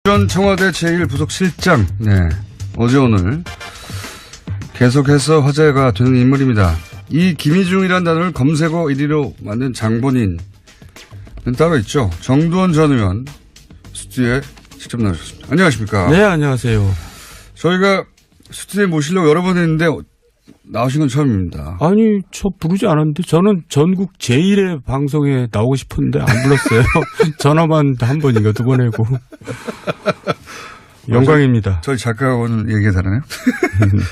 전 청와대 제1부속실장, 네, 어제 오늘 계속해서 화제가 되는 인물입니다. 이 김희중이라는 단어를 검색어 1위로 만든 장본인은 따로 있죠. 정두원 전 의원 스튜디오에 직접 나오셨습니다. 안녕하십니까? 네, 안녕하세요. 저희가 스튜디오에 모시려고 여러 번 했는데 나오신 건 처음입니다. 아니, 저 부르지 않았는데 저는 전국 제1의 방송에 나오고 싶은데 안 불렀어요. 전화만 한 번인가 두 번 하고. 영광입니다. 저희 작가하고는 얘기 다르네요.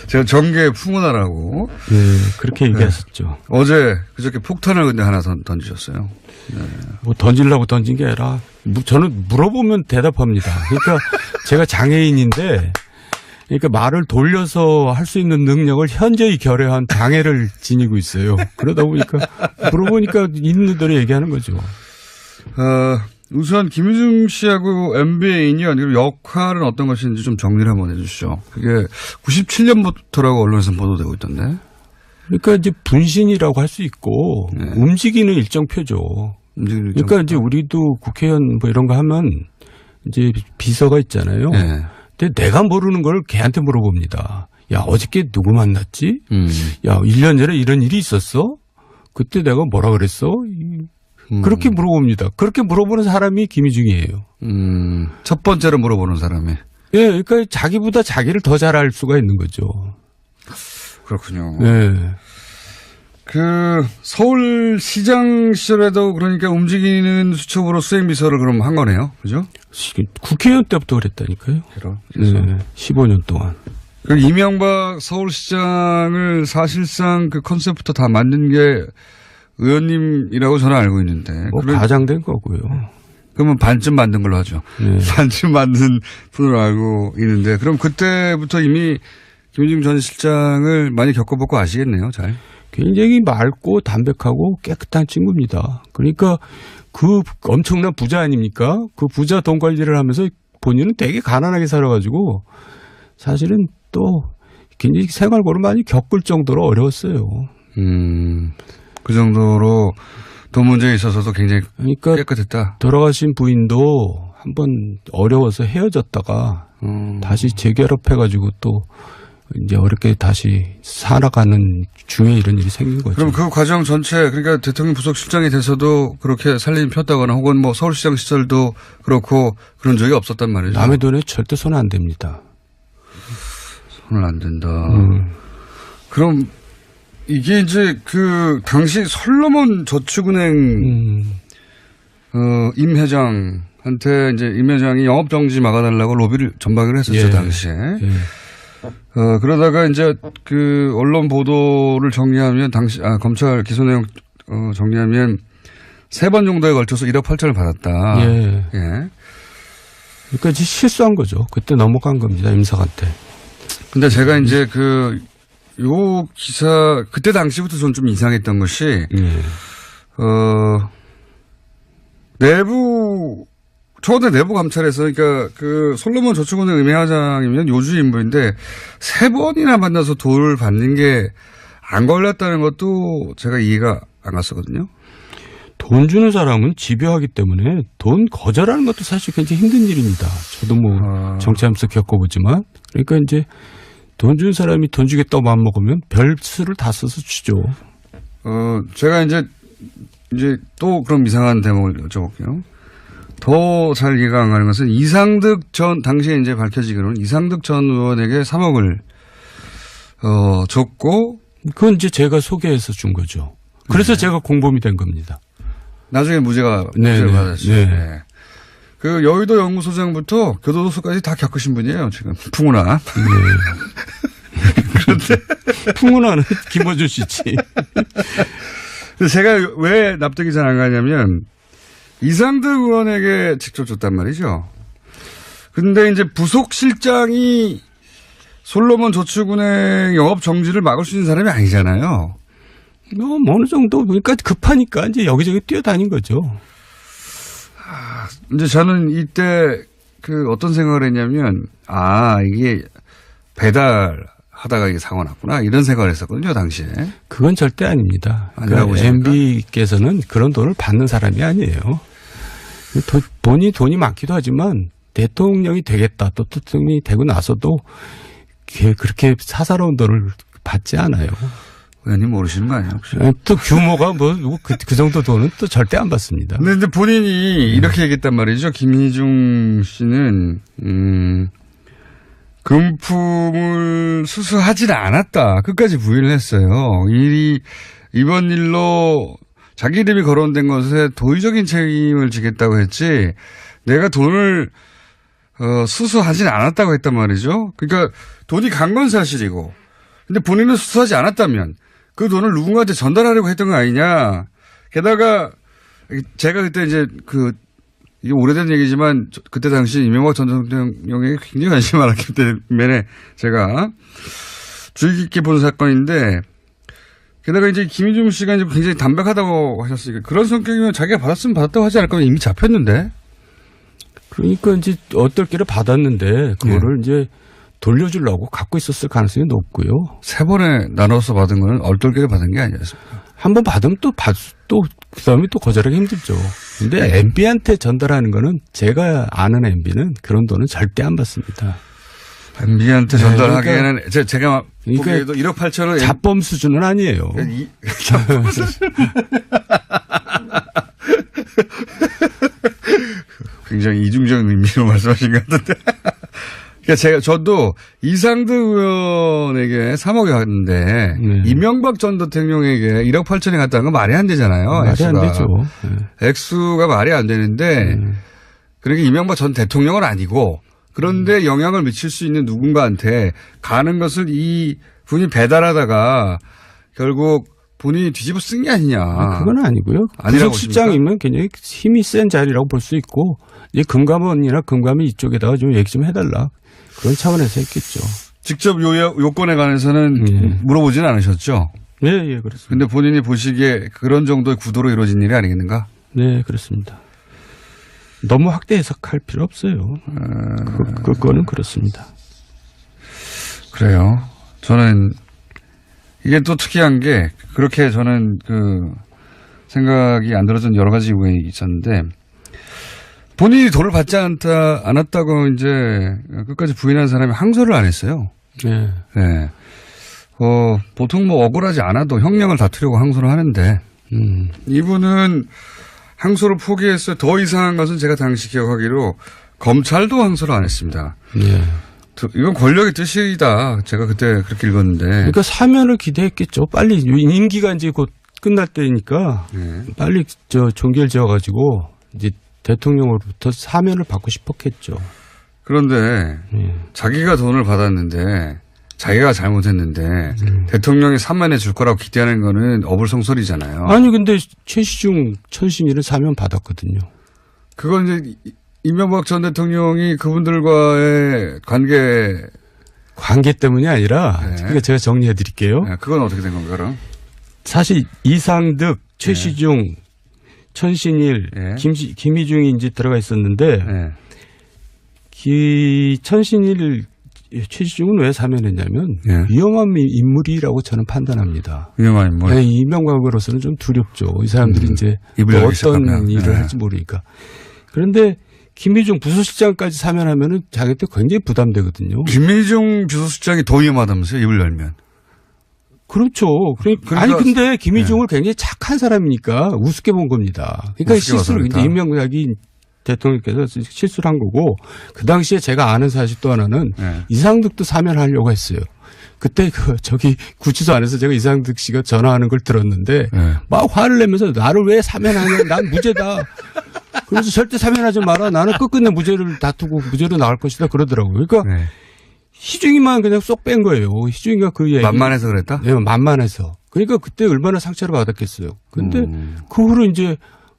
제가 정계 풍운하라고. 네, 그렇게 얘기하셨죠. 어제 그저께 폭탄을 근데 하나 던지셨어요. 네. 뭐 던지려고 던진 게 아니라 저는 물어보면 대답합니다. 그러니까 제가 장애인인데 그러니까 말을 돌려서 할 수 있는 능력을 현저히 결여한 장애를 지니고 있어요. 그러다 보니까 물어보니까 있는 대로 얘기하는 거죠. 우선 김희중 씨하고 MB의 인연 그리고 역할은 어떤 것인지 좀 정리를 한번 해 주시죠. 그게 97년부터라고 언론에서 보도되고 있던데. 그러니까 이제 분신이라고 할 수 있고 네. 움직이는 일정표죠. 그러니까 이제 우리도 국회의원 뭐 이런 거 하면 이제 비서가 있잖아요. 네. 근데 내가 모르는 걸 걔한테 물어봅니다. 야, 어저께 누구 만났지? 야, 1년 전에 이런 일이 있었어? 그때 내가 뭐라 그랬어? 그렇게 물어봅니다. 그렇게 물어보는 사람이 김희중이에요. 첫 번째로 물어보는 사람이. 예, 그러니까 자기보다 자기를 더 잘 알 수가 있는 거죠. 그렇군요. 네. 서울시장 시절에도 그러니까 움직이는 수첩으로 수행비서를 그럼 한 거네요. 그죠? 국회의원 때부터 그랬다니까요. 네, 15년 동안. 이명박 서울시장을 사실상 그 컨셉부터 다 만든 게 의원님이라고 저는 알고 있는데. 뭐 과장된 거고요. 그러면 반쯤 만든 걸로 하죠. 네. 반쯤 만든 분으로 알고 있는데 그럼 그때부터 이미 김희중 전 실장을 많이 겪어보고 아시겠네요. 잘. 굉장히 맑고 담백하고 깨끗한 친구입니다. 그러니까 그 엄청난 부자 아닙니까? 그 부자 돈 관리를 하면서 본인은 되게 가난하게 살아가지고 사실은 또 굉장히 생활고를 많이 겪을 정도로 어려웠어요. 그 정도로 돈 문제에 있어서도 굉장히 그러니까 깨끗했다. 돌아가신 부인도 한번 어려워서 헤어졌다가 다시 재결합해가지고 또 이제 어렵게 다시 살아가는 중에 이런 일이 생긴 거죠. 그럼 그 과정 전체 그러니까 대통령 부속실장이 돼서도 그렇게 살림이 폈다거나 혹은 뭐 서울시장 시절도 그렇고 그런 적이 없었단 말이죠. 남의 돈에 절대 손 안 댑니다. 손을 안 댄다. 그럼 이게 이제 그 당시 솔로몬 저축은행 임 회장한테 이제 임 회장이 영업 정지 막아달라고 로비를 전박을 했었죠. 예. 당시에. 예. 그러다가 이제 그 언론 보도를 정리하면 검찰 기소 내용 정리하면 3번 정도에 걸쳐서 1억 8천을 받았다. 예. 예. 그러니까 실수한 거죠. 그때 넘어간 겁니다. 임석한테. 근데 제가 이제 요 기사 그때 당시부터 저는 좀 이상했던 것이 청와대 내부 감찰에서 그러니까 그 솔로몬 저축은행 임회장이면 요주 인물인데 3번이나 만나서 돈을 받는 게 안 걸렸다는 것도 제가 이해가 안 갔었거든요. 돈 주는 사람은 집요하기 때문에 돈 거절하는 것도 사실 굉장히 힘든 일입니다. 저도 뭐 정치하면서 겪어보지만 그러니까 이제 돈 주는 사람이 돈 주겠다고 마음먹으면 별 수를 다 써서 주죠. 제가 이제 또 그럼 이상한 대목을 여쭤볼게요. 더 잘 이해가 안 가는 것은 이상득 전, 당시에 이제 밝혀지기로는 이상득 전 의원에게 3억을, 줬고. 그건 이제 제가 소개해서 준 거죠. 그래서 네. 제가 공범이 된 겁니다. 나중에 무죄를 받았죠. 네. 네. 그 여의도 연구소장부터 교도소까지 다 겪으신 분이에요, 지금. 풍운아. 네. 그런데. 풍운아는 김어준 씨지. 제가 왜 납득이 잘 안 가냐면, 이상득 의원에게 직접 줬단 말이죠. 근데 이제 부속실장이 솔로몬 저축은행 영업 정지를 막을 수 있는 사람이 아니잖아요. 어느 정도, 그러니까 급하니까 이제 여기저기 뛰어다닌 거죠. 이제 저는 이때 어떤 생각을 했냐면, 이게 배달하다가 이게 사고가 났구나. 이런 생각을 했었거든요, 당시에. 그건 절대 아닙니다. 그러니까 MB께서는 그런 돈을 받는 사람이 아니에요. 돈이 많기도 하지만 대통령이 되겠다. 또 대통령이 되고 나서도 그렇게 사사로운 돈을 받지 않아요. 의원님 모르시는 거 아니에요? 혹시? 또 규모가 그 정도 돈은 또 절대 안 받습니다. 근데 본인이 이렇게 얘기했단 말이죠. 김희중 씨는, 금품을 수수하지는 않았다. 끝까지 부인을 했어요. 이번 일로 자기 이름이 거론된 것에 도의적인 책임을 지겠다고 했지, 내가 돈을, 수수하지는 않았다고 했단 말이죠. 그러니까 돈이 간 건 사실이고, 근데 본인은 수수하지 않았다면, 그 돈을 누군가한테 전달하려고 했던 거 아니냐. 게다가 제가 그때 이제 이게 오래된 얘기지만 그때 당시 이명박 전 대통령에게 굉장히 관심이 많았기 때문에 제가 주의 깊게 본 사건인데, 게다가 이제 김희중 씨가 이제 굉장히 담백하다고 하셨으니까 그런 성격이면 자기가 받았으면 받았다고 하지 않을까. 이미 잡혔는데. 그러니까 이제 어떨 길을 받았는데 그거를 이제 돌려주려고 갖고 있었을 가능성이 높고요. 세 번에 나눠서 받은 건 얼떨결에 받은 게 아니었습니까? 한 번 받으면 또 그다음에 또 거절하기 힘들죠. 근데 MB한테 전달하는 거는 제가 아는 MB는 그런 돈은 절대 안 받습니다. MB한테 전달하기에는 제가 보기에도 1억 8천원 자범 수준은 아니에요. 자범 수준. 굉장히 이중적인 의미로 말씀하신 것 같은데. 그러니까 저도 이상득 의원에게 3억이 갔는데 이명박 전 대통령에게 1억 8천이 갔다는 건 말이 안 되잖아요. 말이 액수가. 안 되죠. 액수가 말이 안 되는데 그러니까 이명박 전 대통령은 아니고 그런데 영향을 미칠 수 있는 누군가한테 가는 것을 이 분이 배달하다가 결국 본인이 뒤집어 쓴 게 아니냐. 그건 아니고요. 부속실장이면 굉장히 힘이 센 자리라고 볼 수 있고 이 금감원이나 금감이 이쪽에다가 좀 얘기 좀 해달라. 그런 차원에서 했겠죠. 직접 요건에 관해서는 물어보지는 않으셨죠? 네, 예, 그렇습니다. 근데 본인이 보시기에 그런 정도의 구도로 이루어진 일이 아니겠는가? 네, 그렇습니다. 너무 확대 해석할 필요 없어요. 그거는 그렇습니다. 그래요. 저는 이게 또 특이한 게 그렇게 저는 생각이 안 들어준 여러 가지 이유가 있었는데 본인이 돈을 받지 않았다고 이제 끝까지 부인한 사람이 항소를 안 했어요. 네. 네. 보통 뭐 억울하지 않아도 형량을 다투려고 항소를 하는데 이분은 항소를 포기했어요. 더 이상한 것은 제가 당시 기억하기로 검찰도 항소를 안 했습니다. 네. 이건 권력의 뜻이다. 제가 그때 그렇게 읽었는데. 그러니까 사면을 기대했겠죠. 빨리 임기가 이제 곧 끝날 때니까 빨리 종결 지어가지고 이제 대통령으로부터 사면을 받고 싶었겠죠. 그런데 자기가 돈을 받았는데 자기가 잘못했는데 대통령이 사면해 줄 거라고 기대하는 거는 어불성설이잖아요. 아니 근데 최시중 천신일은 사면 받았거든요. 그건 이제 이명박 전 대통령이 그분들과의 관계 때문이 아니라 그러니까 제가 정리해 드릴게요. 네, 그건 어떻게 된 건가 그럼? 사실 이상득, 최시중, 천신일, 김희중이 이제 들어가 있었는데 천신일, 최시중은 왜 사면했냐면 위험한 인물이라고 저는 판단합니다. 위험한 인물. 네, 이명박으로서는 좀 두렵죠. 이 사람들이 이제 어떤 일을 할지 모르니까. 그런데 김희중 부서실장까지 사면하면은 자기한테 굉장히 부담되거든요. 김희중 부서실장이 더 위험하다면서요? 입을 열면. 그렇죠. 아니 근데 김희중을 굉장히 착한 사람이니까 우습게 본 겁니다. 그러니까 실수를 이제 이명박이 대통령께서 실수를 한 거고 그 당시에 제가 아는 사실 또 하나는 이상득도 사면하려고 했어요. 그때 구치소 안에서 제가 이상득 씨가 전화하는 걸 들었는데 막 화를 내면서 나를 왜 사면하냐. 난 무죄다. 그래서 절대 사면하지 마라. 나는 끝끝내 무죄를 다투고 무죄로 나올 것이다 그러더라고요. 그러니까 희중이만 그냥 쏙 뺀 거예요. 희중이가 그 얘기. 만만해서 그랬다? 네, 만만해서. 그러니까 그때 얼마나 상처를 받았겠어요. 근데 그 후로 이제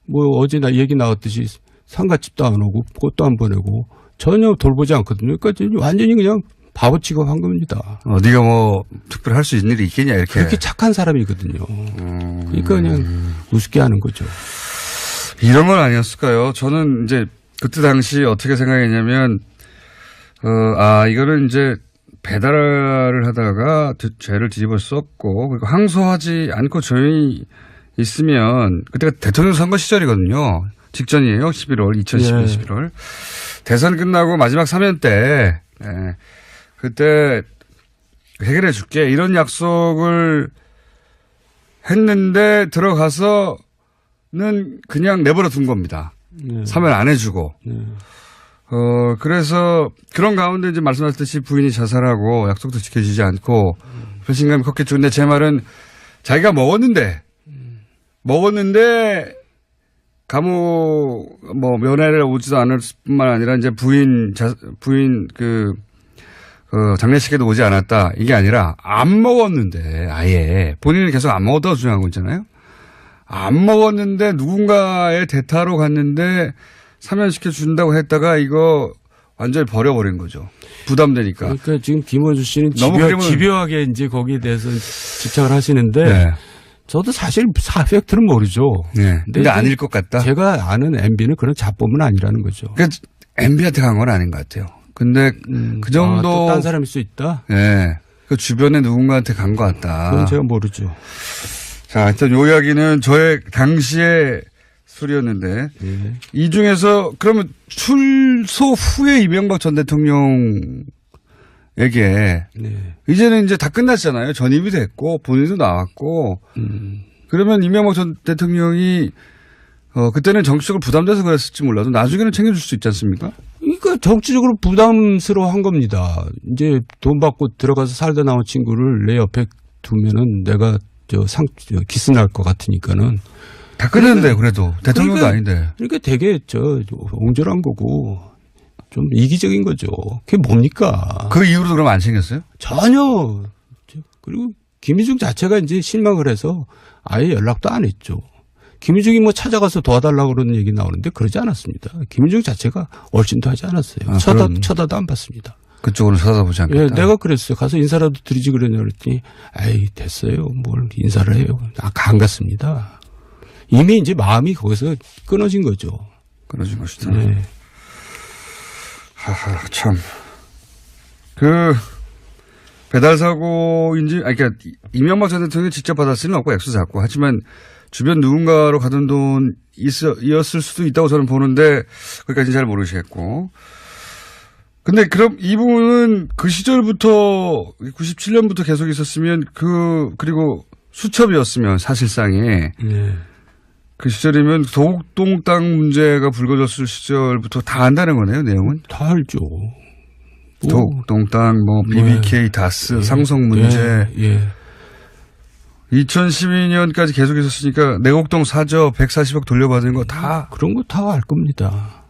뭐 어제 얘기 나왔듯이 상가집도 안 오고 꽃도 안 보내고 전혀 돌보지 않거든요. 그러니까 완전히 그냥 바보 취급한 겁니다. 네가 뭐 특별히 할 수 있는 일이 있겠냐 이렇게. 그렇게 착한 사람이거든요. 그러니까 그냥 우습게 하는 거죠. 이런 건 아니었을까요? 저는 이제 그때 당시 어떻게 생각했냐면 이거는 이제 배달을 하다가 죄를 뒤집어 썼고 그리고 항소하지 않고 조용히 있으면 그때가 대통령 선거 시절이거든요. 직전이에요. 2012년 11월. 대선 끝나고 마지막 3년 때, 그때 해결해 줄게. 이런 약속을 했는데 들어가서는 그냥 내버려 둔 겁니다. 사면 안 해주고. 그래서 그런 가운데 이제 말씀하셨듯이 부인이 자살하고 약속도 지켜지지 않고 배신감이 컸겠죠. 근데 제 말은 자기가 먹었는데 감옥 면회를 오지도 않을 뿐만 아니라 이제 부인 장례식에도 오지 않았다. 이게 아니라 안 먹었는데 아예 본인은 계속 안 먹었다고 주장한 거 있잖아요. 안 먹었는데 누군가의 대타로 갔는데 사면시켜 준다고 했다가 이거 완전히 버려버린 거죠. 부담되니까. 그러니까 지금 김원주 씨는 집요하게 이제 거기에 대해서 집착을 하시는데 네. 저도 사실 팩트는 모르죠. 네. 근데 아닐 것 같다. 제가 아는 MB는 그런 잡범은 아니라는 거죠. 그러니까 MB한테 간 건 아닌 것 같아요. 근데 그 정도. 또 딴 사람일 수 있다? 네. 그 주변에 누군가한테 간 것 같다. 그건 제가 모르죠. 자, 일단 요 이야기는 저의 당시의 술이었는데 이 중에서 그러면 출소 후에 이명박 전 대통령에게 이제는 이제 다 끝났잖아요. 전입이 됐고 본인도 나왔고 그러면 이명박 전 대통령이 그때는 정치적으로 부담돼서 그랬을지 몰라도 나중에는 챙겨줄 수 있지 않습니까? 그러니까 정치적으로 부담스러워한 겁니다. 이제 돈 받고 들어가서 살다 나온 친구를 내 옆에 두면은 내가 기스 날 것 같으니까는. 다 끝냈는데 그래도 대통령도 아닌데. 그러니까 되게 옹졸한 거고 좀 이기적인 거죠. 그게 뭡니까? 그 이후로도 그럼 안 챙겼어요? 전혀. 그리고 김희중 자체가 이제 실망을 해서 아예 연락도 안 했죠. 김희중이 찾아가서 도와달라고 그러는 얘기 나오는데 그러지 않았습니다. 김희중 자체가 얼씬도 하지 않았어요. 쳐다도 안 봤습니다. 그쪽으로 쳐다보지 않겠다. 예, 내가 그랬어요. 가서 인사라도 드리지 그러냐 그랬더니 아이 됐어요. 뭘 인사를 해요. 안 갔습니다. 이미 이제 마음이 거기서 끊어진 거죠. 끊어진 것이다. 네. 하하, 참. 배달사고인지, 그러니까 이명박 전 대통령이 직접 받았을 리는 없고 액수 작고 하지만 주변 누군가로 가던 돈이었을 수도 있다고 저는 보는데 거기까지는 잘 모르시겠고. 근데 그럼 이 부분은 그 시절부터 97년부터 계속 있었으면 그리고 수첩이었으면 사실상에 그 시절이면 도곡동 땅 문제가 불거졌을 시절부터 다 안다는 거네요, 내용은? 다 알죠. 도곡동 땅, BBK, 다스, 상성 문제. 2012년까지 계속 있었으니까 내곡동 사저 140억 돌려받은 거 다. 그런 거 다 알 겁니다.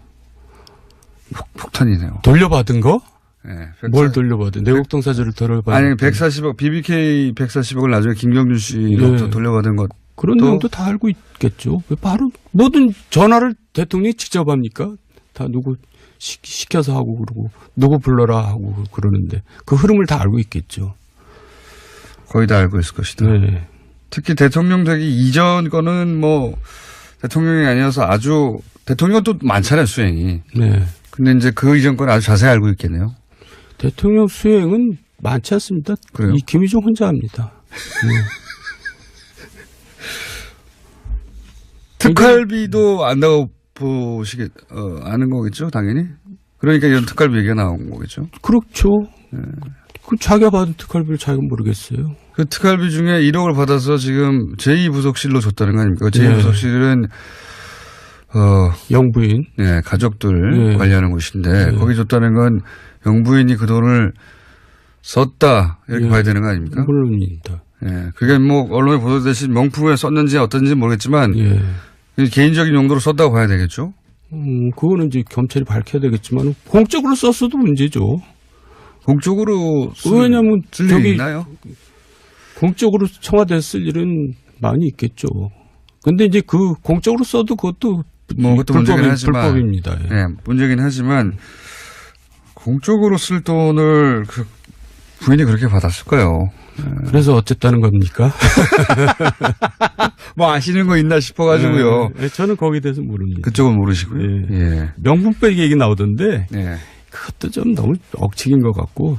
폭탄이네요. 돌려받은 거? 네. 뭘 돌려받은? 내곡동 사저를 돌려받은 아니, 140억, BBK 140억을 나중에 김경준 씨로부터 돌려받은 것. 그런 내용도 다 알고 있겠죠. 바로 모든 전화를 대통령이 직접 합니까? 다 누구 시켜서 하고 그러고 누구 불러라 하고 그러는데 그 흐름을 다 알고 있겠죠. 거의 다 알고 있을 것이다. 네. 특히 대통령 되기 이전 거는 대통령이 아니어서 아주 대통령은 또 많잖아요, 수행이. 네. 근데 이제 그 이전 건 아주 자세히 알고 있겠네요. 대통령 수행은 많지 않습니다. 그래요? 이 김희중 혼자 합니다. 특활비도 안다고 아는 거겠죠, 당연히? 그러니까 이런 특활비 얘기가 나온 거겠죠? 그렇죠. 그 자기가 받은 특활비를 자기가 모르겠어요. 그 특활비 중에 1억을 받아서 지금 제2부속실로 줬다는 거 아닙니까? 제2부속실은, 영부인. 네, 가족들 관리하는 곳인데, 거기 줬다는 건 영부인이 그 돈을 썼다, 이렇게 봐야 되는 거 아닙니까? 물론입니다. 예. 그게 언론에 보도되듯이 명품에 썼는지 어떤지 모르겠지만, 개인적인 용도로 썼다고 봐야 되겠죠? 그거는 이제 경찰이 밝혀야 되겠지만, 공적으로 썼어도 문제죠. 공적으로 왜냐면 쓸 일이 있나요? 공적으로 청와대에 쓸 일은 많이 있겠죠. 근데 이제 그 공적으로 써도 그것도 불법입니다. 예. 네, 문제긴 하지만 공적으로 쓸 돈을 부인이 그렇게 받았을까요? 그래서 어쨌다는 겁니까? 아시는 거 있나 싶어가지고요. 저는 거기에 대해서 모릅니다. 그쪽은 모르시고요. 예. 명분백 얘기 나오던데. 그것도 좀 너무 억측인 것 같고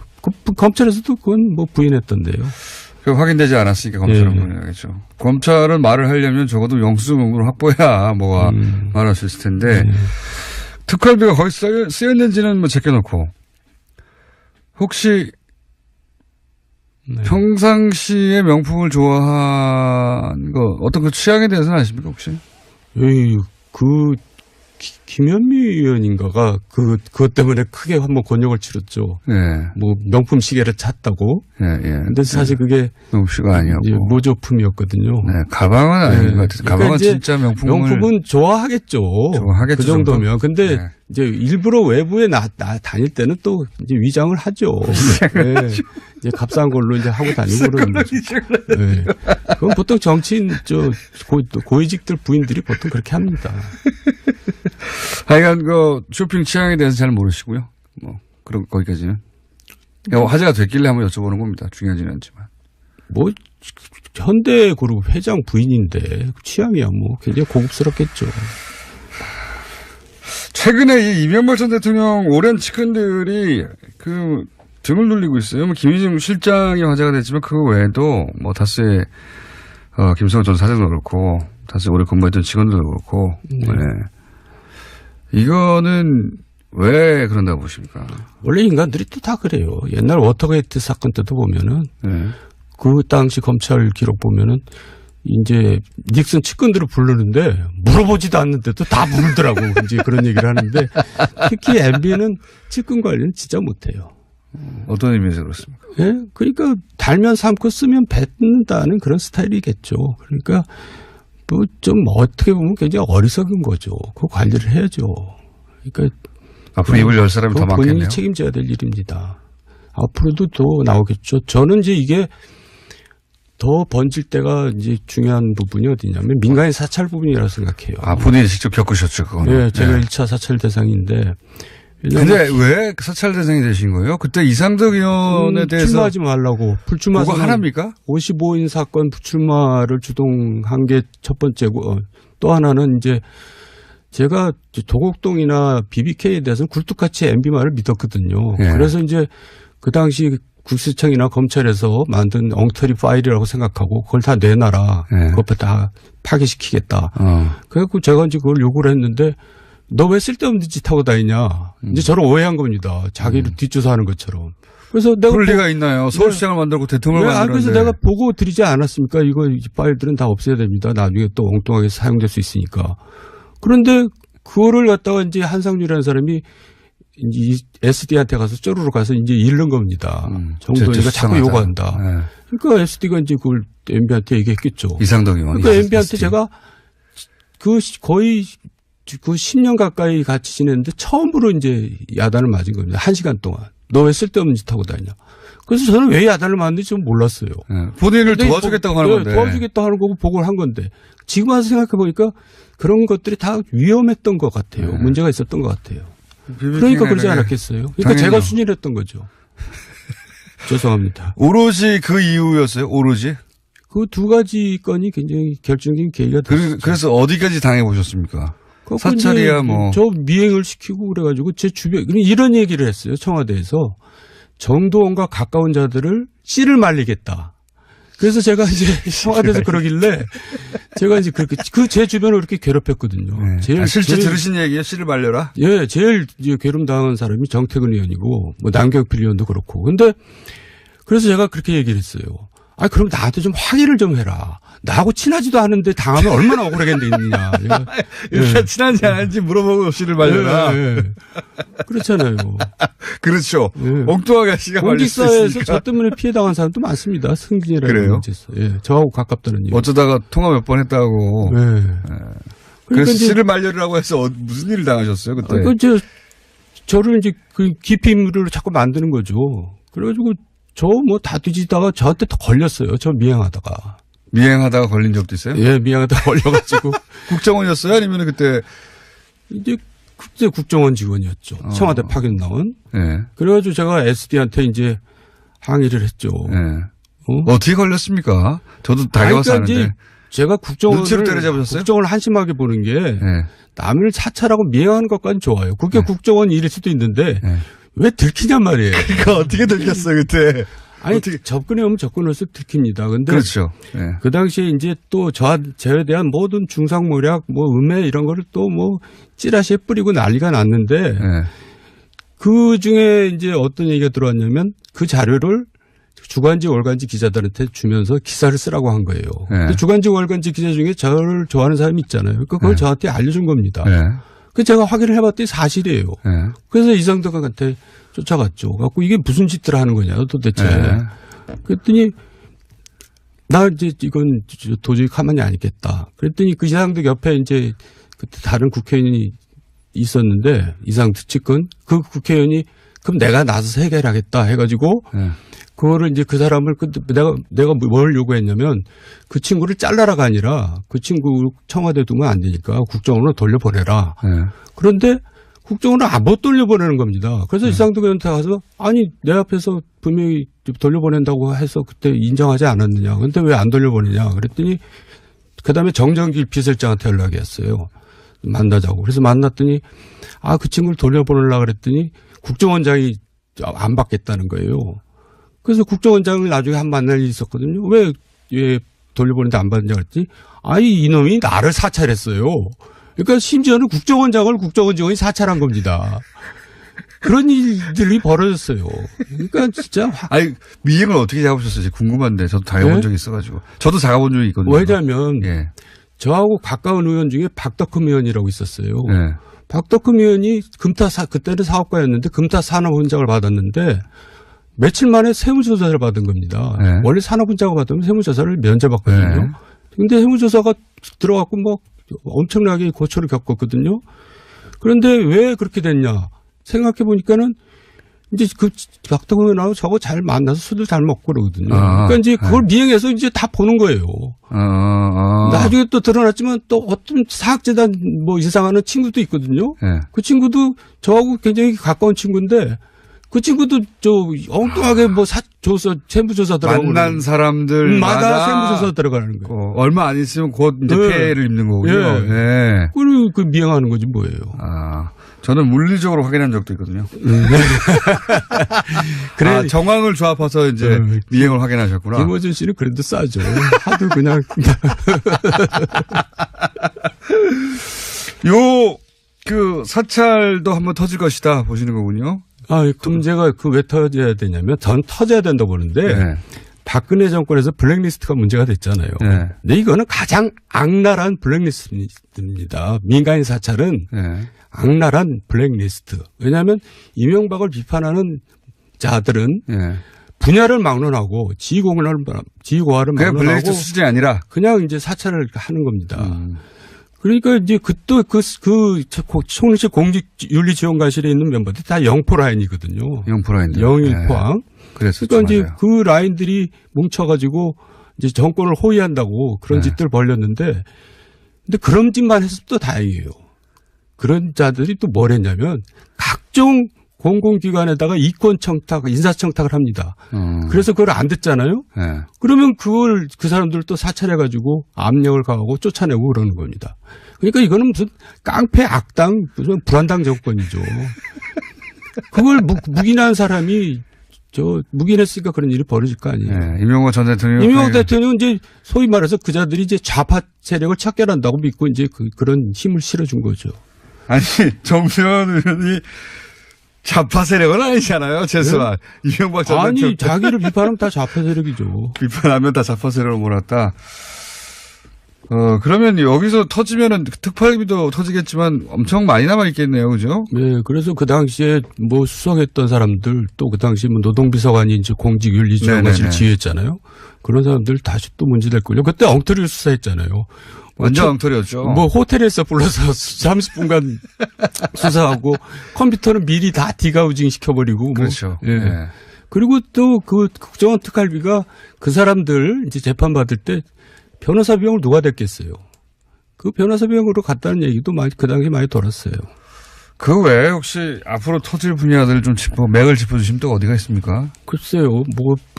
검찰에서도 그건 부인했던데요. 그 확인되지 않았으니까 검찰은 부인하겠죠. 검찰은 말을 하려면 적어도 영수증으로 확보해야 말할 수 있을 텐데 특활비가 거기 쓰였는지는 뭐 제껴놓고 혹시 네. 평상시에 명품을 좋아한 거 어떤 그 취향에 대해서는 아십니까 혹시? 김현미 의원인가가 그것 때문에 크게 한번 곤욕을 치렀죠. 네. 뭐 명품 시계를 찼다고. 예. 근데 사실 그게 명품시가 아니었고 모조품이었거든요. 네. 가방은 아닌 것 같아요. 가방은 그러니까 진짜 명품은 좋아하겠죠. 좋아하겠죠. 그 정도면. 근데 네. 이제 일부러 외부에 다닐 때는 또 이제 위장을 하죠. 네. 이제 값싼 걸로 이제 하고 다니고 그러는 거죠. 네. 그건 보통 정치인 고위직들 부인들이 보통 그렇게 합니다. 하여간 그 쇼핑 취향에 대해서 잘 모르시고요. 뭐 그런 거기까지는 화제가 됐길래 한번 여쭤보는 겁니다. 중요하지는 않지만. 뭐 현대그룹 회장 부인인데 취향이야 뭐 굉장히 고급스럽겠죠. 최근에 이 이명박 전 대통령 오랜 측근들이 그 등을 돌리고 있어요. 뭐 김희중 실장이 화제가 됐지만 그 외에도 뭐 다스의 김성호 전 사장도 그렇고 다스에 오래 근무했던 직원들도 그렇고 네. 이거는 왜 그런다고 보십니까? 원래 인간들이 또 다 그래요. 옛날 워터게이트 사건 때도 보면은 네. 그 당시 검찰 기록 보면은 이제 닉슨 측근들을 부르는데 물어보지도 않는데도 다 부르더라고. 이제 그런 얘기를 하는데 특히 MB는 측근 관리는 진짜 못해요. 어떤 의미에서 그렇습니까? 예, 그러니까 달면 삼고 쓰면 뱉는다는 그런 스타일이겠죠. 그러니까 뭐 좀 어떻게 보면 굉장히 어리석은 거죠. 그 관리를 해야죠. 그러니까 앞으로 입을 열 사람이 더 많겠네요. 본인이 책임져야 될 일입니다. 앞으로도 더 나오겠죠. 저는 이제 이게 더 번질 때가 이제 중요한 부분이 어디냐면 민간인 사찰 부분이라고 생각해요. 아, 본인이 직접 겪으셨죠, 그거는. 네, 제가 1차 사찰 대상인데. 근데 왜 사찰 대상이 되신 거예요? 그때 이상덕 의원에 대해서. 출마하지 말라고. 불출마. 그거 하나입니까? 55인 사건 불출마를 주동한 게 첫 번째고, 또 하나는 이제 제가 도곡동이나 BBK에 대해서는 굴뚝같이 MB 말을 믿었거든요. 네. 그래서 이제 그 당시 국세청이나 검찰에서 만든 엉터리 파일이라고 생각하고 그걸 다 내놔라. 네. 그것 다 파기시키겠다. 그래갖고 제가 이제 그걸 요구를 했는데 너 왜 쓸데없는 짓 하고 다니냐. 이제 저를 오해한 겁니다. 자기를 뒷조사하는 것처럼. 그래서 내가. 그럴 리가 있나요? 서울시장을 만들고 대통령을 만들었는데. 그래서 내가 보고 드리지 않았습니까? 이거 파일들은 다 없애야 됩니다. 나중에 또 엉뚱하게 사용될 수 있으니까. 그런데 그거를 갖다가 이제 한상률이라는 사람이 이 SD한테 가서 쪼르르 가서 이제 잃는 겁니다. 정도니까 자꾸 요구한다. 네. 그러니까 SD가 이제 그걸 MB한테 얘기했겠죠. 이상덕 의원. 그러니까 MB한테 제가 거의 그 10년 가까이 같이 지냈는데 처음으로 이제 야단을 맞은 겁니다. 1시간 동안. 너 왜 쓸데없는 짓 하고 다니냐. 그래서 저는 왜 야단을 맞는지 좀 몰랐어요. 네. 본인을 도와주겠다고 하는 건데. 도와주겠다고 하는 거고 보고를 한 건데. 지금 와서 생각해 보니까 그런 것들이 다 위험했던 것 같아요. 네. 문제가 있었던 것 같아요. 그러니까 그러지 않았겠어요. 그러니까 당연히요. 제가 순일했던 거죠. 죄송합니다. 오로지 그 이유였어요? 오로지? 그 두 가지 건이 굉장히 결정적인 계기가 됐어요. 그래서 어디까지 당해보셨습니까? 사찰이야 뭐. 저 미행을 시키고 그래가지고 제 주변 이런 얘기를 했어요. 청와대에서. 정도원과 가까운 자들을 씨를 말리겠다. 그래서 제가 이제 청와대에서 그러길래 제가 이제 그렇게 제 주변을 그렇게 괴롭혔거든요. 네. 실제 들으신 얘기예요? 씨를 말려라? 예, 제일 이제 괴롭당한 사람이 정태근 의원이고 뭐 남경필 의원도 그렇고. 근데 그래서 제가 그렇게 얘기를 했어요. 아, 그럼 나한테 좀 확인을 좀 해라. 나하고 친하지도 않은데 당하면 얼마나 억울하겠느냐. 일단 친한지 안 한지 물어보고 씨를 말려라. 그렇잖아요. 그렇죠. 엉뚱하게 씨가 말릴 수 있으니까. 공직사회에서 저 때문에 피해당한 사람도 많습니다. 승진이라는 문제에서. 예, 저하고 가깝다는 얘기. 어쩌다가 통화 몇 번 했다고. 네. 그래서 씨를 말려라고 해서 무슨 일을 당하셨어요 그때? 저를 이제 그 깊이 인물을 자꾸 만드는 거죠. 그래가지고 저 뭐 다 뒤지다가 저한테 또 걸렸어요. 저 미행하다가. 미행하다가 걸린 적도 있어요? 예, 미행하다가 걸려가지고. 국정원이었어요? 아니면 그때? 이제 그때 국정원 직원이었죠. 청와대 파견 나온. 네. 그래가지고 제가 SD한테 이제 항의를 했죠. 네. 어떻게 걸렸습니까? 저도 다녀와서 아는데. 제가 국정원을 한심하게 보는 게 네. 남을 사찰하고 미행하는 것까지는 좋아요. 그게 네. 국정원 일일 수도 있는데 네. 왜 들키냔 말이에요. 그러니까 어떻게 들켰어요 그때? 아니, 접근해 오면 접근할수록 들킵니다. 근데. 그렇죠. 예. 그 당시에 이제 또 저에 대한 모든 중상모략, 뭐 음해 이런 거를 또 뭐 찌라시에 뿌리고 난리가 났는데. 예. 그 중에 이제 어떤 얘기가 들어왔냐면 그 자료를 주간지 월간지 기자들한테 주면서 기사를 쓰라고 한 거예요. 근데 주간지 월간지 기자 중에 저를 좋아하는 사람이 있잖아요. 그러니까 그걸 저한테 알려준 겁니다. 그래서 제가 확인을 해봤더니 사실이에요. 그래서 이상덕한테 쫓아갔죠. 갖고 이게 무슨 짓들을 하는 거냐 도대체. 그랬더니 나 이제 이건 도저히 가만히 안 있겠다. 그랬더니 그 이상덕 옆에 이제 그때 다른 국회의원이 있었는데 이상덕 측근 그 국회의원이 그럼 내가 나서서 해결하겠다 해가지고 그거를 이제 그 사람을 내가 뭘 요구했냐면 그 친구를 잘라라가 아니라 그 친구 청와대에 두면 안 되니까 국정원으로 돌려보내라. 그런데 국정원을 못 돌려보내는 겁니다. 그래서 이상덕 의원한테 가서 아니 내 앞에서 분명히 돌려보낸다고 해서 그때 인정하지 않았느냐. 그런데 왜 안 돌려보내냐. 그랬더니 그다음에 정정길 비서실장한테 연락이 왔어요. 만나자고. 그래서 만났더니 그 친구를 돌려보내려고 그랬더니 국정원장이 안 받겠다는 거예요. 그래서 국정원장을 나중에 한 만날 일이 있었거든요. 왜 돌려보내는데 안 받느냐 그랬더니 이놈이 나를 사찰했어요. 그러니까 심지어는 국정원장을 국정원장이 사찰한 겁니다. 그런 일들이 벌어졌어요. 그러니까 진짜. 미행을 어떻게 잡으셨어요? 궁금한데 저도 당해본 적이 있어가지고. 저도 잡아본 적이 있거든요. 왜냐하면 저하고 가까운 의원 중에 박덕흠 의원이라고 있었어요. 박덕흠 의원이 그때는 사업가였는데 금타 산업훈장을 받았는데 며칠 만에 세무조사를 받은 겁니다. 원래 산업훈장을 받으면 세무조사를 면제받거든요. 근데 세무조사가 들어갔고 뭐 엄청나게 고초를 겪었거든요. 그런데 왜 그렇게 됐냐 생각해 보니까는 이제 그 박덕흠 의원하고 저거 잘 만나서 술도 잘 먹고 그러거든요. 그러니까 이제 그걸 미행해서 이제 다 보는 거예요. 나중에 또 드러났지만 또 어떤 사학재단 뭐 이상하는 친구도 있거든요. 그 친구도 저하고 굉장히 가까운 친구인데 그 친구도 엉뚱하게 뭐 세무조사 들어가고. 만난 사람들마다 세무조사 들어가는 거예요. 얼마 안 있으면 곧 이제 피해를 입는 거군요. 그리고 그 미행하는 거지 뭐예요. 저는 물리적으로 확인한 적도 있거든요. 그래. 정황을 조합해서 이제 미행을 확인하셨구나. 김어준 씨는 그래도 싸죠. 하도 그냥. 그 사찰도 한번 터질 것이다 보시는 거군요. 그럼 제가 왜 터져야 되냐면 전 터져야 된다고 보는데 박근혜 정권에서 블랙리스트가 문제가 됐잖아요. 근데 이거는 가장 악랄한 블랙리스트입니다. 민간인 사찰은 악랄한 블랙리스트. 왜냐하면 이명박을 비판하는 자들은 분야를 막론하고 지휘고하를 막론하고 블랙리스트 수준이 아니라 그냥 이제 사찰을 하는 겁니다. 그러니까 이제 총리실 공직윤리지원관실에 있는 멤버들이 다 영포 라인이거든요. 영포 라인들. 영일포항. 그러니까 이제 그 라인들이 뭉쳐가지고 이제 정권을 호위한다고 그런 짓들 벌렸는데, 근데 그런 짓만 했어도 또 다행이에요. 그런 자들이 또 뭘 했냐면 각종 공공기관에다가 이권청탁, 인사청탁을 합니다. 그래서 그걸 안 듣잖아요. 그러면 그 사람들 또 사찰해가지고 압력을 가하고 쫓아내고 그러는 겁니다. 그러니까 이거는 무슨 깡패 악당, 무슨 불안당 정권이죠. 그걸 묵인한 사람이 묵인했으니까 그런 일이 벌어질 거 아니에요. 이명박 전 대통령. 이명박 대통령은 이제 소위 말해서 그 자들이 이제 좌파 세력을 척결한다고 믿고 이제 그런 힘을 실어준 거죠. 아니, 정세현 의원이 좌파 세력은 아니잖아요, 최소한. 이명박 전 대통령. 아니, 자기를 비판하면 다 좌파 세력이죠. 비판하면 다 좌파 세력으로 몰았다. 그러면 여기서 터지면은 특활비도 터지겠지만 엄청 많이 남아있겠네요, 그죠? 네, 그래서 그 당시에 뭐 수석했던 사람들 또 그 당시 뭐 노동비서관이 이제 공직윤리지원관실 지휘했잖아요. 그런 사람들 다시 또 문제될 거예요. 그때 엉터리를 수사했잖아요. 완전 엉터리였죠. 뭐 호텔에서 불러서 30분간 수사하고 컴퓨터는 미리 다 디가우징 시켜버리고. 그렇죠. 뭐. 예. 그리고 또 그 국정원 특활비가 그 사람들 이제 재판받을 때 변호사 비용을 누가 댔겠어요. 그 변호사 비용으로 갔다는 얘기도 그 당시에 많이 돌았어요. 그 외에 혹시 앞으로 터질 분야들 좀 맥을 짚어주시면 또 어디가 있습니까? 글쎄요.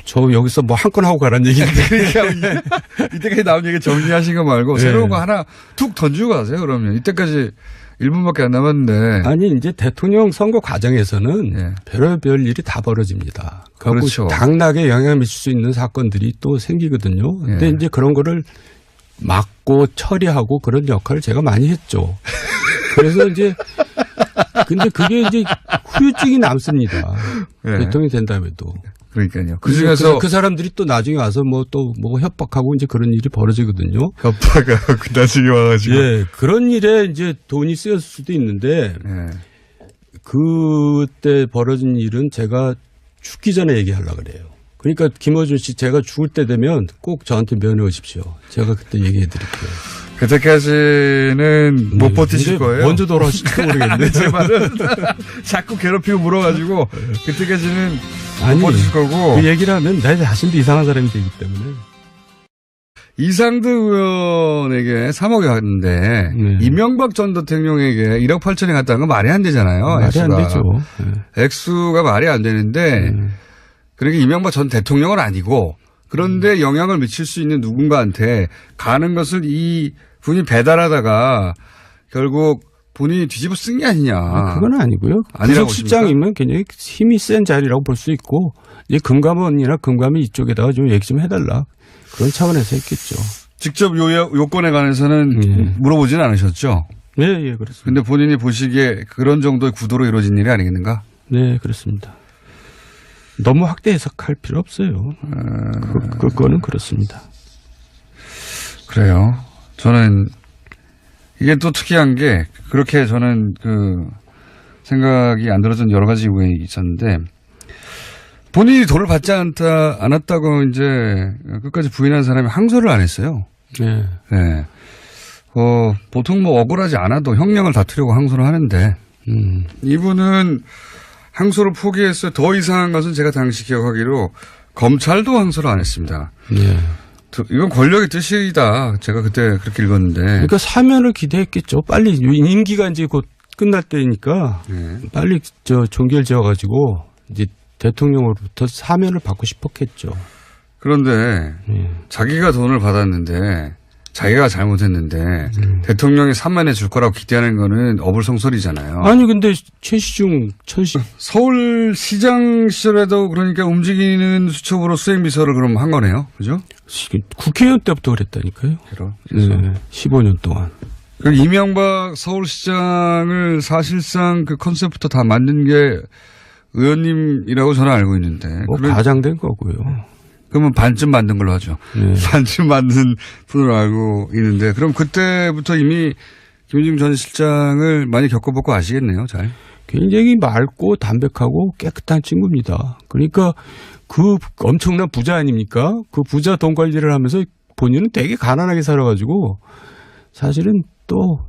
저 여기서 한 건 하고 가라는 얘기인데. 이때까지 나온 얘기 정리하신 거 말고 새로운 거 하나 툭 던지고 가세요, 그러면. 이때까지 1분밖에 안 남았는데. 아니, 이제 대통령 선거 과정에서는 별의별 일이 다 벌어집니다. 갖고 그렇죠. 당락에 영향을 미칠 수 있는 사건들이 또 생기거든요. 근데 이제 그런 거를 막고 처리하고 그런 역할을 제가 많이 했죠. 그래서 이제 근데 그게 이제 후유증이 남습니다. 대통령이 된다음에도. 그러니까요. 그 중에서 그 사람들이 또 나중에 와서 뭐 또 뭐 협박하고 이제 그런 일이 벌어지거든요. 협박하고 나중에 와가지고. 예, 그런 일에 이제 돈이 쓰였을 수도 있는데 그때 벌어진 일은 제가 죽기 전에 얘기하려고 그래요. 그러니까 김어준 씨 제가 죽을 때 되면 꼭 저한테 면회 오십시오. 제가 그때 얘기해 드릴게요. 그때까지는 못 버티실 거예요. 먼저 돌아오실지 모르겠는데. 제 말은 자꾸 괴롭히고 물어가지고 그때까지는 못 버티실 거고. 그 얘기를 하면 내 자신도 이상한 사람이 되기 때문에. 이상득 의원에게 3억이 갔는데 이명박 전 대통령에게 1억 8천이 갔다는 건 말이 안 되잖아요. 말이 액수가. 안 되죠. 액수가 말이 안 되는데 그러니까 이명박 전 대통령은 아니고 그런데 영향을 미칠 수 있는 누군가한테 가는 것을 이 분이 배달하다가 결국 본인이 뒤집어 쓴 게 아니냐. 그건 아니고요. 부속실장이면 굉장히 힘이 센 자리라고 볼 수 있고 이제 금감원이나 금감이 이쪽에다가 좀 얘기 좀 해달라. 그런 차원에서 했겠죠. 직접 요건에 관해서는 물어보지는 않으셨죠? 네, 예, 그렇습니다. 근데 본인이 보시기에 그런 정도의 구도로 이루어진 일이 아니겠는가? 네, 그렇습니다. 너무 확대 해석할 필요 없어요. 그거는 그렇습니다. 그래요. 저는 이게 또 특이한 게 그렇게 저는 그 생각이 안 들어준 여러 가지 이유가 있었는데 본인이 돈을 받지 않았다고 이제 끝까지 부인한 사람이 항소를 안 했어요. 네. 네. 보통 뭐 억울하지 않아도 형량을 다투려고 항소를 하는데 이분은 항소를 포기했어요. 더 이상한 것은 제가 당시 기억하기로 검찰도 항소를 안 했습니다. 네. 이건 권력의 뜻이다. 제가 그때 그렇게 읽었는데. 그러니까 사면을 기대했겠죠. 빨리 임기가 이제 곧 끝날 때니까 빨리 종결 지어가지고 이제 대통령으로부터 사면을 받고 싶었겠죠. 그런데 자기가 돈을 받았는데 자기가 잘못했는데 대통령이 사면해 줄 거라고 기대하는 거는 어불성설이잖아요. 아니 근데 최시중 서울시장 시절에도 그러니까 움직이는 수첩으로 수행비서를 그럼 한 거네요. 그죠? 국회의원 때부터 그랬다니까요. 그래서. 네, 15년 동안. 그 이명박 서울시장을 사실상 그 컨셉부터 다 만든 게 의원님이라고 저는 알고 있는데. 과장된 거고요. 그러면 반쯤 만든 걸로 하죠. 네. 반쯤 만든 분으로 알고 있는데 그럼 그때부터 이미 김유중 전 실장을 많이 겪어보고 아시겠네요. 잘. 굉장히 맑고 담백하고 깨끗한 친구입니다. 그러니까 그 엄청난 부자 아닙니까? 그 부자 돈 관리를 하면서 본인은 되게 가난하게 살아가지고 사실은 또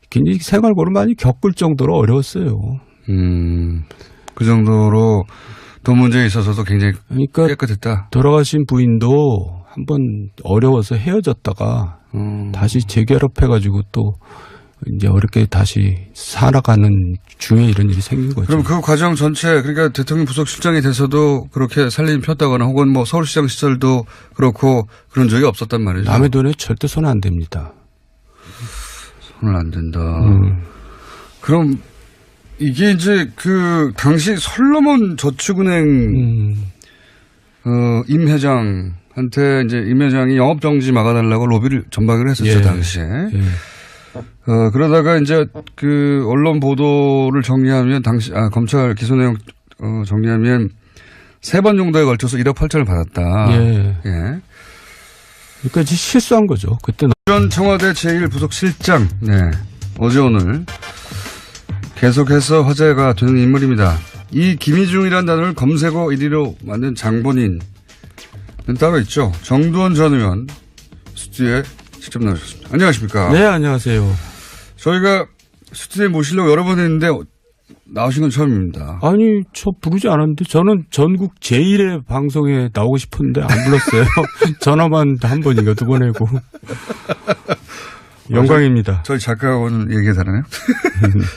굉장히 생활고를 많이 겪을 정도로 어려웠어요. 그 정도로 돈 문제에 있어서도 굉장히 그러니까 깨끗했다. 돌아가신 부인도 한번 어려워서 헤어졌다가 다시 재결합해가지고 또 이제 어렵게 다시 살아가는 중에 이런 일이 생긴 거죠. 그럼 그 과정 전체 그러니까 대통령 부속실장이 돼서도 그렇게 살림 폈다거나 혹은 뭐 서울시장 시절도 그렇고 그런 적이 없었단 말이죠. 남의 돈에 절대 손 안 댑니다. 손을 안 댄다. 그럼 이게 이제 그 당시 솔로몬 저축은행 임 회장한테 이제 임 회장이 영업 정지 막아달라고 로비를 전박을 했었죠. 당시에. 그러다가 이제 그 언론 보도를 정리하면 검찰 기소 내용 정리하면 3번 정도에 걸쳐서 1억 8천을 받았다. 예. 그러니까 실수한 거죠. 그때는. 전 청와대 제1부속실장. 네. 어제 오늘 계속해서 화제가 되는 인물입니다. 이 김희중이라는 단어를 검색어 1위로 만든 장본인은 따로 있죠. 정두원 전 의원 스튜디오에 직접 나오셨습니다. 안녕하십니까? 네, 안녕하세요. 저희가 스튜디오에 모시려고 여러 번 했는데 나오신 건 처음입니다. 아니, 저 부르지 않았는데 저는 전국 제1의 방송에 나오고 싶었는데 안 불렀어요. 전화만 한 번인가 2번 하고. 영광입니다. 저희 작가하고는 얘기가 다르네요.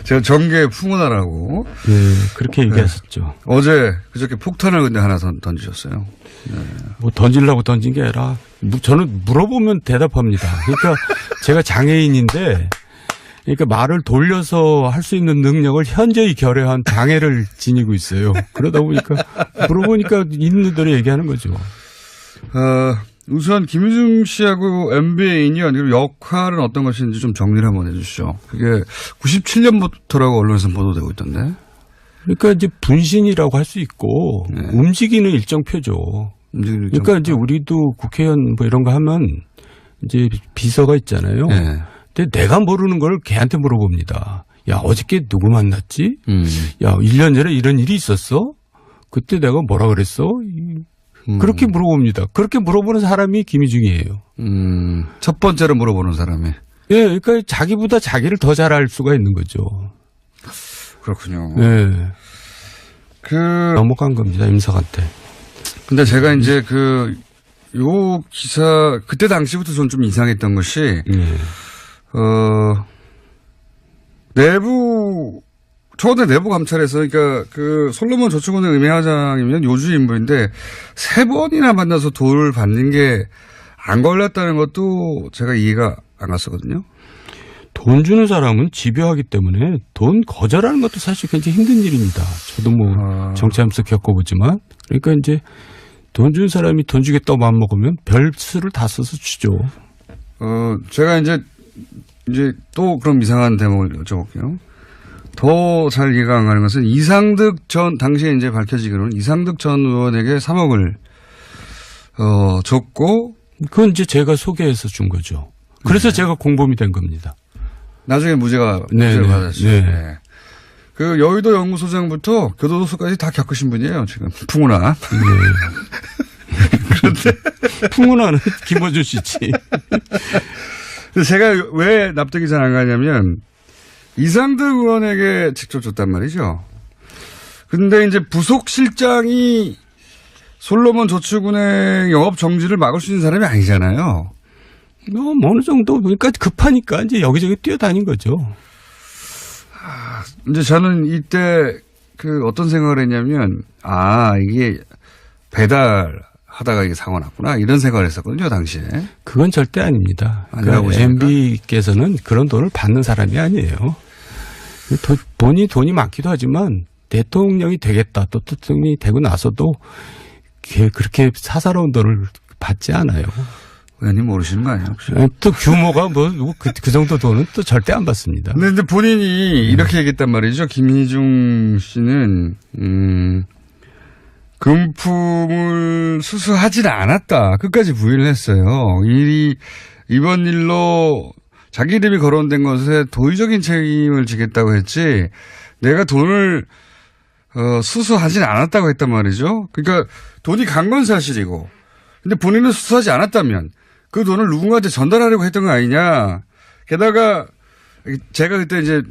제가 정계 풍운하라고. 네, 그렇게 얘기하셨죠. 어제 그저께 폭탄을 근데 하나 던지셨어요. 네. 뭐 던지려고 던진 게 아니라 저는 물어보면 대답합니다. 그러니까 제가 장애인인데 그러니까 말을 돌려서 할 수 있는 능력을 현저히 결여한 장애를 지니고 있어요. 그러다 보니까 물어보니까 있는 대로 얘기하는 거죠. 우선 김희중 씨하고 MB의 인연 그리고 역할은 어떤 것인지 좀 정리를 한번 해주시죠. 그게 97년부터라고 언론에서 보도되고 있던데. 그러니까 이제 분신이라고 할 수 있고 네. 움직이는 일정 표죠. 그러니까 이제 우리도 국회의원 뭐 이런 거 하면 이제 비서가 있잖아요. 네. 근데 내가 모르는 걸 걔한테 물어봅니다. 야, 어저께 누구 만났지? 야, 1년 전에 이런 일이 있었어? 그때 내가 뭐라 그랬어? 그렇게 물어봅니다. 그렇게 물어보는 사람이 김희중이에요. 첫 번째로 물어보는 사람이. 예, 그러니까 자기보다 자기를 더 잘 알 수가 있는 거죠. 그렇군요. 예. 넘어간 겁니다, 임석한테. 근데 제가 이제 요 기사, 그때 당시부터 저는 좀 이상했던 것이, 초대 내부 감찰에서, 그러니까 솔로몬 저축은행 임회장이면 요주 인부인데, 3번이나 만나서 돈을 받는 게 안 걸렸다는 것도 제가 이해가 안 갔었거든요. 돈 주는 사람은 집요하기 때문에 돈 거절하는 것도 사실 굉장히 힘든 일입니다. 저도 뭐 정치하면서 겪어보지만. 그러니까 이제 돈 주는 사람이 돈 주겠다고 마음먹으면 별 수를 다 써서 주죠. 제가 이제 또 그럼 이상한 대목을 여쭤볼게요. 더 잘 이해가 안 가는 것은 이상득 당시에 이제 밝혀지기로는 이상득 전 의원에게 3억을, 줬고. 그건 이제 제가 소개해서 준 거죠. 그래서 제가 공범이 된 겁니다. 나중에 무죄를 받았죠. 네. 그 여의도 연구소장부터 교도소까지 다 겪으신 분이에요, 지금. 풍운아. 네. 그런데. 풍운아는 김어준 씨지. 제가 왜 납득이 잘 안 가냐면, 이상득 의원에게 직접 줬단 말이죠. 근데 이제 부속실장이 솔로몬 저축은행 영업 정지를 막을 수 있는 사람이 아니잖아요. 어느 정도, 그러니까 급하니까 이제 여기저기 뛰어다닌 거죠. 이제 저는 이때 어떤 생각을 했냐면, 이게 배달하다가 이게 사고 났구나. 이런 생각을 했었거든요, 당시에. 그건 절대 아닙니다. 그러니까 MB께서는 그런 돈을 받는 사람이 아니에요. 본인이 돈이 많기도 하지만 대통령이 되겠다. 또 대통령이 되고 나서도 그렇게 사사로운 돈을 받지 않아요. 의원님 모르시는 거 아니에요? 혹시? 또 규모가 그 정도 돈은 또 절대 안 받습니다. 근데 본인이 이렇게 얘기했단 말이죠. 김희중 씨는, 금품을 수수하지는 않았다. 끝까지 부인을 했어요. 이번 일로 자기 이름이 거론된 것에 도의적인 책임을 지겠다고 했지, 내가 돈을, 수수하진 않았다고 했단 말이죠. 그러니까 돈이 간 건 사실이고, 근데 본인은 수수하지 않았다면, 그 돈을 누군가한테 전달하려고 했던 거 아니냐. 게다가 제가 그때 이제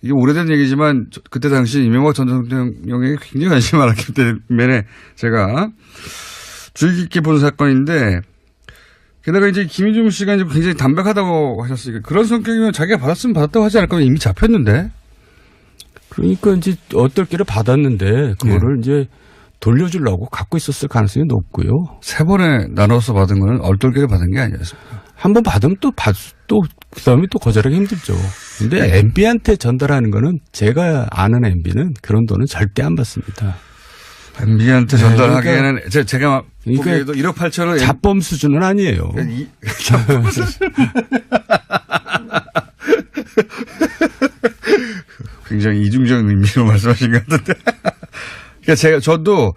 이게 오래된 얘기지만 그때 당시 이명박 전 대통령에게 굉장히 관심이 많았기 때문에 제가 주의 깊게 본 사건인데, 게다가 이제 김희중 씨가 이제 굉장히 담백하다고 하셨으니까 그런 성격이면 자기가 받았으면 받았다고 하지 않을까. 이미 잡혔는데. 그러니까 이제 어떨기를 받았는데 그거를 이제 돌려주려고 갖고 있었을 가능성이 높고요. 3번에 나눠서 받은 거는 얼떨결에 받은 게 아니었습니까? 한 번 받으면 또 그다음에 또 거절하기 힘들죠. 근데 MB한테 전달하는 거는 제가 아는 MB는 그런 돈은 절대 안 받습니다. MB한테 전달하기에는 그러니까, 제가 보기에도 1억 8천원 자범 수준은 아니에요. 자범 수준. 굉장히 이중적인 의미로 말씀하신 것 같은데. 그러니까 저도